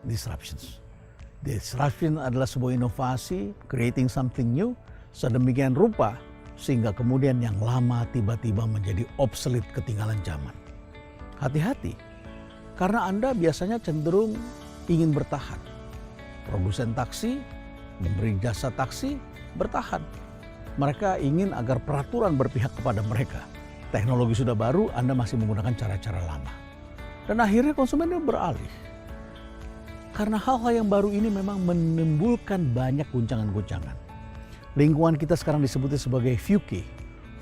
disruptions. Disruption adalah sebuah inovasi, creating something new, sedemikian rupa sehingga kemudian yang lama tiba-tiba menjadi obsolete, ketinggalan zaman. Hati-hati, karena Anda biasanya cenderung ingin bertahan. Produsen taksi, memberi jasa taksi, bertahan. Mereka ingin agar peraturan berpihak kepada mereka. Teknologi sudah baru, Anda masih menggunakan cara-cara lama. Dan akhirnya konsumennya beralih. Karena hal-hal yang baru ini memang menimbulkan banyak guncangan-guncangan. Lingkungan kita sekarang disebutnya sebagai VUCA,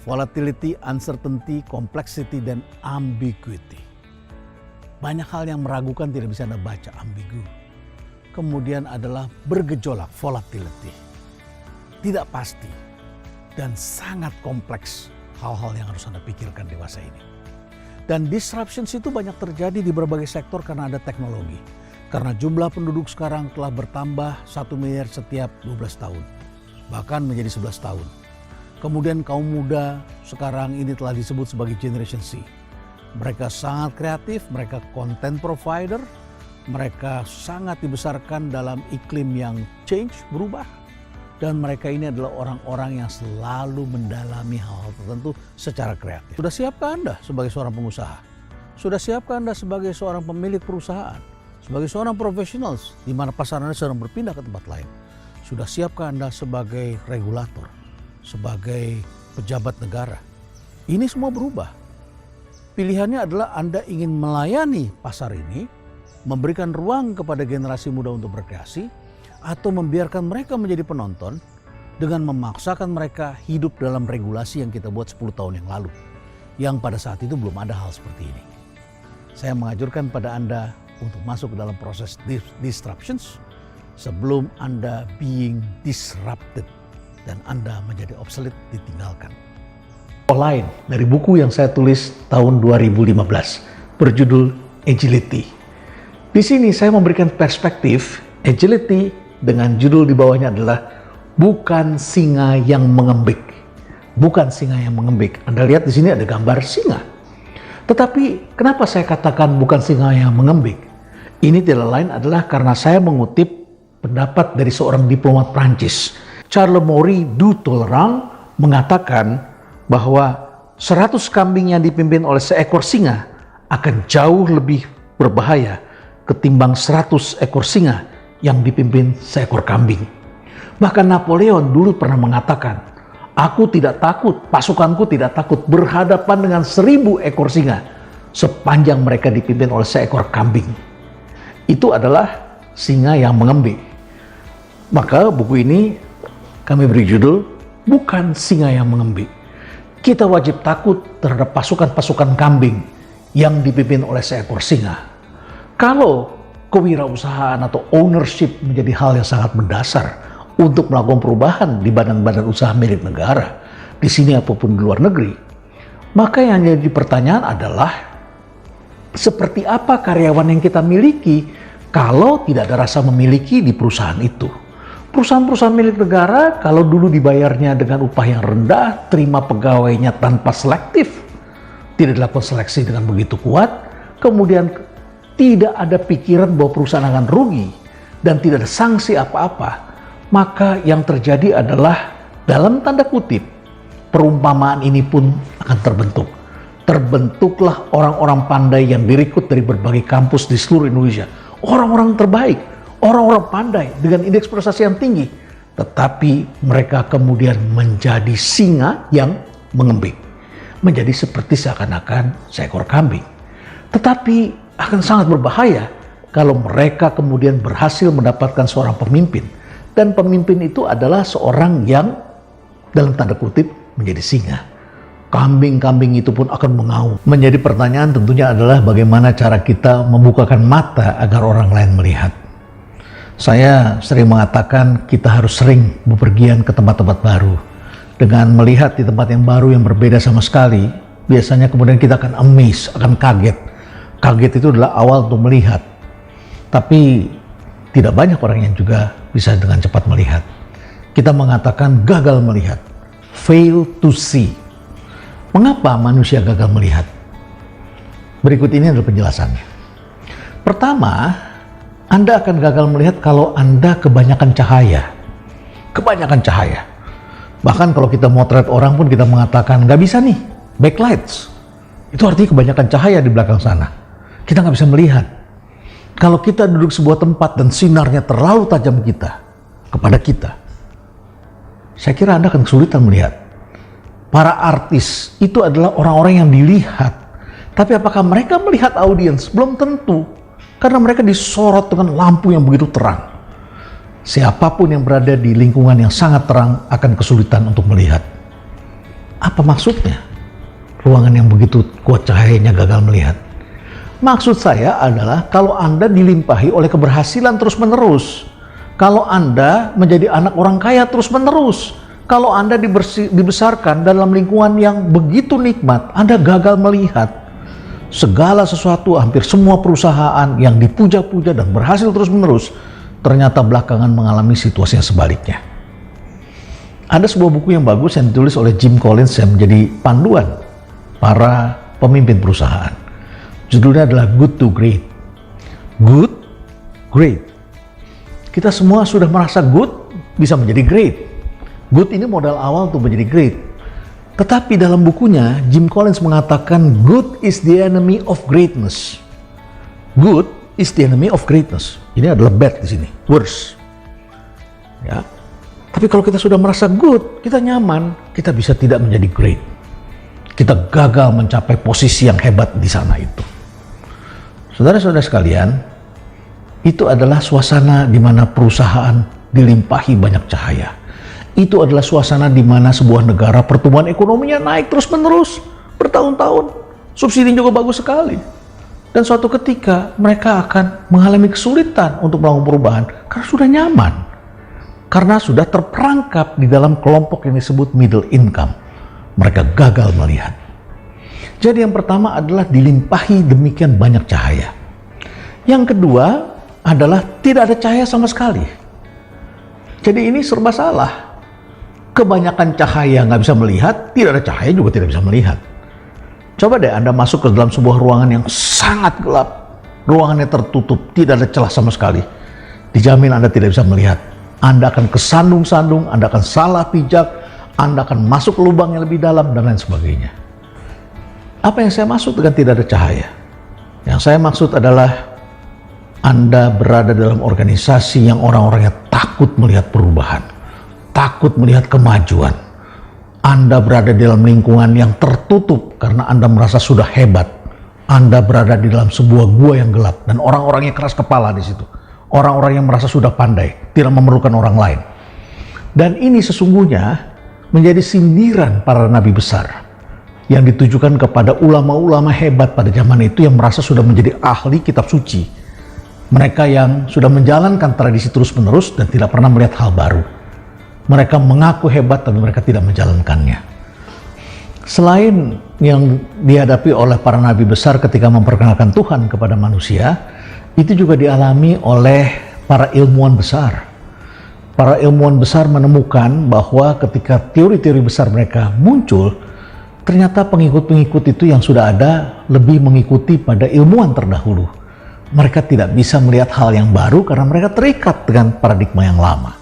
volatility, uncertainty, complexity, dan ambiguity. Banyak hal yang meragukan, tidak bisa Anda baca, ambigu. Kemudian adalah bergejolak, volatility. Tidak pasti dan sangat kompleks hal-hal yang harus Anda pikirkan dewasa ini. Dan disruptions itu banyak terjadi di berbagai sektor karena ada teknologi. Karena jumlah penduduk sekarang telah bertambah 1 miliar setiap 12 tahun. Bahkan menjadi 11 tahun. Kemudian kaum muda sekarang ini telah disebut sebagai Generation C. Mereka sangat kreatif, mereka content provider, mereka sangat dibesarkan dalam iklim yang change, berubah. Dan mereka ini adalah orang-orang yang selalu mendalami hal-hal tertentu secara kreatif. Sudah siapkah Anda sebagai seorang pengusaha? Sudah siapkah Anda sebagai seorang pemilik perusahaan? Sebagai seorang profesional di mana pasar Anda sedang berpindah ke tempat lain? Sudah siapkah Anda sebagai regulator? Sebagai pejabat negara? Ini semua berubah. Pilihannya adalah Anda ingin melayani pasar ini, memberikan ruang kepada generasi muda untuk berkreasi, atau membiarkan mereka menjadi penonton dengan memaksakan mereka hidup dalam regulasi yang kita buat 10 tahun yang lalu. Yang pada saat itu belum ada hal seperti ini. Saya menganjurkan pada Anda untuk masuk ke dalam proses disruptions sebelum Anda being disrupted dan Anda menjadi obsolete, ditinggalkan. Lain dari buku yang saya tulis tahun 2015 berjudul Agility. Di sini saya memberikan perspektif agility dengan judul di bawahnya adalah bukan singa yang mengembik. Bukan singa yang mengembik. Anda lihat di sini ada gambar singa. Tetapi kenapa saya katakan bukan singa yang mengembik? Ini tidak lain adalah karena saya mengutip pendapat dari seorang diplomat Prancis. Charles-Marie du Tollerang mengatakan bahwa 100 kambing yang dipimpin oleh seekor singa akan jauh lebih berbahaya ketimbang 100 ekor singa yang dipimpin seekor kambing. Bahkan Napoleon dulu pernah mengatakan, aku tidak takut, pasukanku tidak takut berhadapan dengan 1000 ekor singa sepanjang mereka dipimpin oleh seekor kambing. Itu adalah singa yang mengembik. Maka buku ini kami beri judul, bukan singa yang mengembik. Kita wajib takut terhadap pasukan-pasukan kambing yang dipimpin oleh seekor singa. Kalau kewirausahaan atau ownership menjadi hal yang sangat mendasar untuk melakukan perubahan di badan-badan usaha milik negara, di sini apapun di luar negeri, maka yang jadi pertanyaan adalah seperti apa karyawan yang kita miliki kalau tidak ada rasa memiliki di perusahaan itu. Perusahaan-perusahaan milik negara kalau dulu dibayarnya dengan upah yang rendah, terima pegawainya tanpa selektif, tidak dilakukan seleksi dengan begitu kuat, kemudian tidak ada pikiran bahwa perusahaan akan rugi dan tidak ada sanksi apa-apa, maka yang terjadi adalah dalam tanda kutip perumpamaan ini pun akan terbentuk. Terbentuklah orang-orang pandai yang direkrut dari berbagai kampus di seluruh Indonesia. Orang-orang terbaik, orang-orang pandai dengan indeks prestasi yang tinggi. Tetapi mereka kemudian menjadi singa yang mengembik. Menjadi seperti seakan-akan seekor kambing. Tetapi akan sangat berbahaya kalau mereka kemudian berhasil mendapatkan seorang pemimpin. Dan pemimpin itu adalah seorang yang dalam tanda kutip menjadi singa. Kambing-kambing itu pun akan mengaum. Menjadi pertanyaan tentunya adalah bagaimana cara kita membukakan mata agar orang lain melihat. Saya sering mengatakan kita harus sering bepergian ke tempat-tempat baru. Dengan melihat di tempat yang baru yang berbeda sama sekali, biasanya kemudian kita akan amazed, akan kaget. Kaget itu adalah awal untuk melihat. Tapi tidak banyak orang yang juga bisa dengan cepat melihat. Kita mengatakan gagal melihat, fail to see. Mengapa manusia gagal melihat? Berikut ini adalah penjelasannya. Pertama, Anda akan gagal melihat kalau Anda kebanyakan cahaya. Kebanyakan cahaya. Bahkan kalau kita motret orang pun kita mengatakan, nggak bisa nih, backlights. Itu artinya kebanyakan cahaya di belakang sana. Kita nggak bisa melihat. Kalau kita duduk sebuah tempat dan sinarnya terlalu tajam kepada kita, saya kira Anda akan kesulitan melihat. Para artis itu adalah orang-orang yang dilihat. Tapi apakah mereka melihat audiens? Belum tentu. Karena mereka disorot dengan lampu yang begitu terang. Siapapun yang berada di lingkungan yang sangat terang akan kesulitan untuk melihat. Apa maksudnya? Ruangan yang begitu kuat cahayanya gagal melihat. Maksud saya adalah kalau Anda dilimpahi oleh keberhasilan terus-menerus, kalau Anda menjadi anak orang kaya terus-menerus, kalau Anda dibesarkan dalam lingkungan yang begitu nikmat, Anda gagal melihat segala sesuatu, hampir semua perusahaan yang dipuja-puja dan berhasil terus-menerus, ternyata belakangan mengalami situasi yang sebaliknya. Ada sebuah buku yang bagus yang ditulis oleh Jim Collins yang menjadi panduan para pemimpin perusahaan. Judulnya adalah Good to Great. Good, great. Kita semua sudah merasa good, bisa menjadi great. Good ini modal awal untuk menjadi great. Tetapi dalam bukunya, Jim Collins mengatakan good is the enemy of greatness. Good is the enemy of greatness. Ini adalah bad di sini, worse. Ya. Tapi kalau kita sudah merasa good, kita nyaman, kita bisa tidak menjadi great. Kita gagal mencapai posisi yang hebat di sana itu. Saudara-saudara sekalian, itu adalah suasana di mana perusahaan dilimpahi banyak cahaya. Itu adalah suasana di mana sebuah negara pertumbuhan ekonominya naik terus-menerus bertahun-tahun. Subsidi juga bagus sekali. Dan suatu ketika mereka akan mengalami kesulitan untuk melakukan perubahan karena sudah nyaman. Karena sudah terperangkap di dalam kelompok yang disebut middle income. Mereka gagal melihat. Jadi yang pertama adalah dilimpahi demikian banyak cahaya. Yang kedua adalah tidak ada cahaya sama sekali. Jadi ini serba salah. Kebanyakan cahaya nggak bisa melihat, tidak ada cahaya juga tidak bisa melihat. Coba deh Anda masuk ke dalam sebuah ruangan yang sangat gelap. Ruangannya tertutup, tidak ada celah sama sekali. Dijamin Anda tidak bisa melihat. Anda akan kesandung-sandung, Anda akan salah pijak, Anda akan masuk ke lubang yang lebih dalam, dan lain sebagainya. Apa yang saya maksud dengan tidak ada cahaya? Yang saya maksud adalah Anda berada dalam organisasi yang orang-orangnya takut melihat perubahan, takut melihat kemajuan. Anda berada dalam lingkungan yang tertutup karena Anda merasa sudah hebat. Anda berada di dalam sebuah gua yang gelap dan orang-orangnya keras kepala di situ. Orang-orang yang merasa sudah pandai, tidak memerlukan orang lain. Dan ini sesungguhnya menjadi sindiran para nabi besar yang ditujukan kepada ulama-ulama hebat pada zaman itu yang merasa sudah menjadi ahli kitab suci. Mereka yang sudah menjalankan tradisi terus-menerus dan tidak pernah melihat hal baru. Mereka mengaku hebat tapi mereka tidak menjalankannya. Selain yang dihadapi oleh para nabi besar ketika memperkenalkan Tuhan kepada manusia, itu juga dialami oleh para ilmuwan besar. Para ilmuwan besar menemukan bahwa ketika teori-teori besar mereka muncul, ternyata pengikut-pengikut itu yang sudah ada lebih mengikuti pada ilmuwan terdahulu. Mereka tidak bisa melihat hal yang baru karena mereka terikat dengan paradigma yang lama.